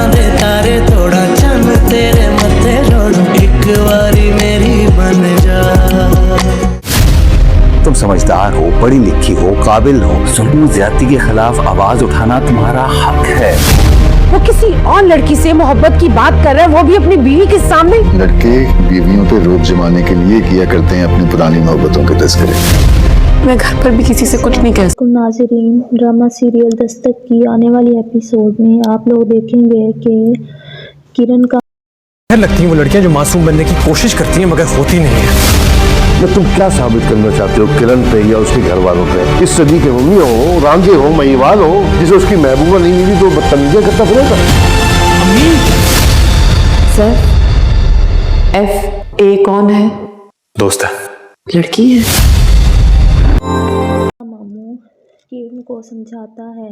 रातां दे तारे तोड़ा चन्न तेरे मत्थे जोड़ूं एक बारी मेरी बन जा। तुम समझदार हो, पढ़ी लिखी हो, काबिल हो, जुल्म ज्यादती के खिलाफ आवाज उठाना तुम्हारा हक है। वो किसी और लड़की से मोहब्बत की बात कर रहा है, वो भी अपनी बीवी के सामने। लड़के बीवियों पे रोब जमाने के लिए किया करते हैं अपनी पुरानी मोहब्बतों के तस्करे। मैं घर पर भी किसी से कुछ नहीं कह सकती। नाज़रीन, ड्रामा सीरियल दस्तक की आने वाली एपिसोड में आप लोग देखेंगे कि किरण का लगती हैं वो लड़कियां जो मासूम बनने की कोशिश करती हैं मगर होती नहीं है। तुम क्या साबित करना चाहते हो किरण पे या उसके घर वालों पे? इस सदी के मम्मी हो, रांझे हो, महिवाल हो, जिसे उसकी महबूबा नहीं मिली तो बदतमीजियां करता फिरेगा। सर, FA कौन है? दोस्त है। लड़की है। मामू किरण को समझाता है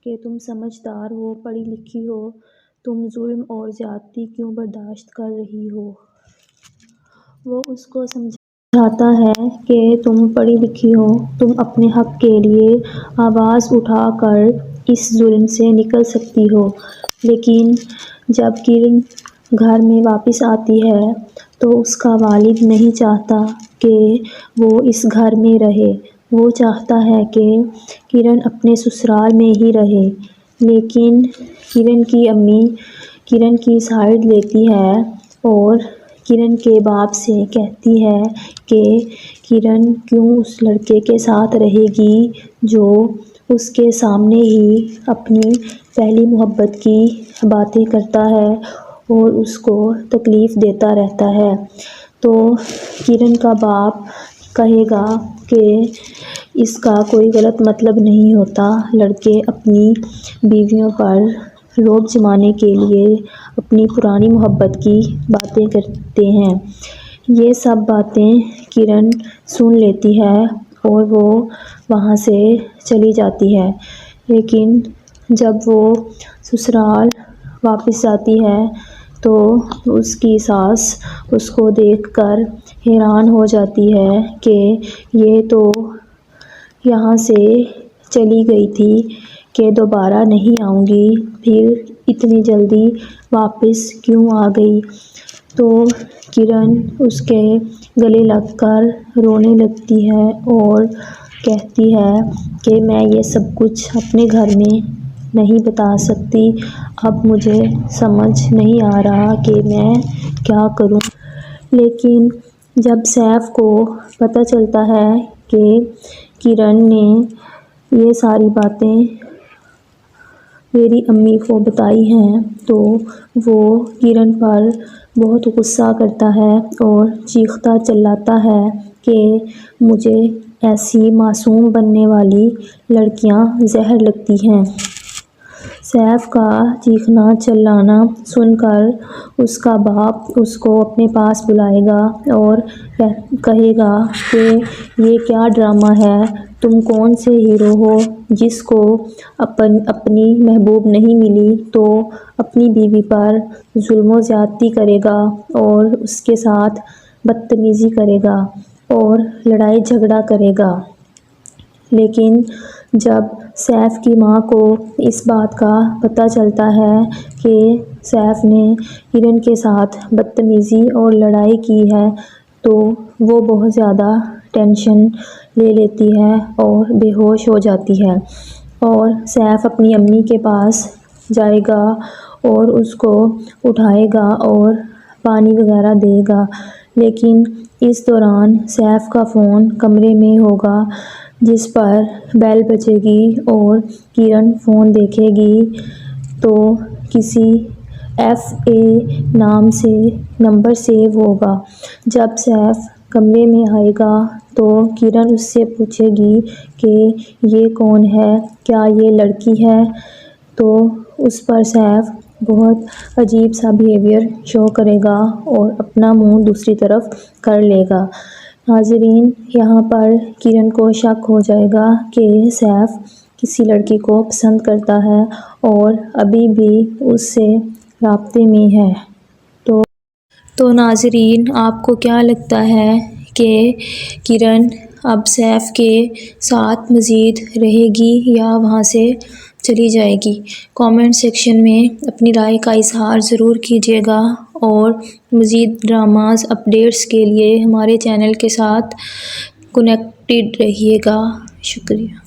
कि तुम समझदार हो, पढ़ी लिखी हो, तुम जुल्म और ज्यादती क्यों बर्दाश्त कर रही हो। वो उसको समझाता है कि तुम पढ़ी लिखी हो, तुम अपने हक के लिए आवाज़ उठाकर इस जुल्म से निकल सकती हो। लेकिन जब किरण घर में वापस आती है तो उसका वालिद नहीं चाहता कि वो इस घर में रहे। वो चाहता है कि किरण अपने ससुराल में ही रहे। लेकिन किरण की अम्मी किरण की साइड लेती है और किरण के बाप से कहती है कि किरण क्यों उस लड़के के साथ रहेगी जो उसके सामने ही अपनी पहली मोहब्बत की बातें करता है और उसको तकलीफ़ देता रहता है। तो किरण का बाप कहेगा कि इसका कोई गलत मतलब नहीं होता। लड़के अपनी बीवियों पर रोब जमाने के लिए अपनी पुरानी मोहब्बत की बातें करते हैं। ये सब बातें किरण सुन लेती है और वो वहाँ से चली जाती है। लेकिन जब वो ससुराल वापस जाती है तो उसकी सास उसको देखकर हैरान हो जाती है कि ये तो यहाँ से चली गई थी कि दोबारा नहीं आऊँगी, फिर इतनी जल्दी वापस क्यों आ गई। तो किरण उसके गले लगकर रोने लगती है और कहती है कि मैं ये सब कुछ अपने घर में नहीं बता सकती। अब मुझे समझ नहीं आ रहा कि मैं क्या करूं। लेकिन जब सैफ को पता चलता है कि किरण ने ये सारी बातें मेरी अम्मी को बताई हैं तो वो किरण पर बहुत गुस्सा करता है और चीखता चिल्लाता है कि मुझे ऐसी मासूम बनने वाली लड़कियां जहर लगती हैं। सैफ का चीखना चिल्लाना सुनकर उसका बाप उसको अपने पास बुलाएगा और कहेगा कि ये क्या ड्रामा है, तुम कौन से हीरो हो जिसको अपनी महबूब नहीं मिली तो अपनी बीवी पर जुल्म ज़्यादती करेगा और उसके साथ बदतमीज़ी करेगा और लड़ाई झगड़ा करेगा। लेकिन जब सैफ की माँ को इस बात का पता चलता है कि सैफ ने किरण के साथ बदतमीज़ी और लड़ाई की है तो वो बहुत ज़्यादा टेंशन ले लेती है और बेहोश हो जाती है और सैफ अपनी अम्मी के पास जाएगा और उसको उठाएगा और पानी वगैरह देगा। लेकिन इस दौरान सैफ का फ़ोन कमरे में होगा जिस पर बेल बजेगी और किरण फ़ोन देखेगी तो किसी FA नाम से नंबर सेव होगा। जब सैफ कमरे में आएगा तो किरण उससे पूछेगी कि ये कौन है, क्या ये लड़की है। तो उस पर सैफ बहुत अजीब सा बिहेवियर शो करेगा और अपना मुंह दूसरी तरफ कर लेगा। नाज़रीन, यहाँ पर किरण को शक हो जाएगा कि सैफ किसी लड़की को पसंद करता है और अभी भी उससे राब्ते में है। तो नाज़रीन, आपको क्या लगता है कि किरण अब सैफ के साथ मज़ीद रहेगी या वहाँ से चली जाएगी। कमेंट सेक्शन में अपनी राय का इजहार ज़रूर कीजिएगा और मज़ीद ड्रामास अपडेट्स के लिए हमारे चैनल के साथ कनेक्टेड रहिएगा। शुक्रिया।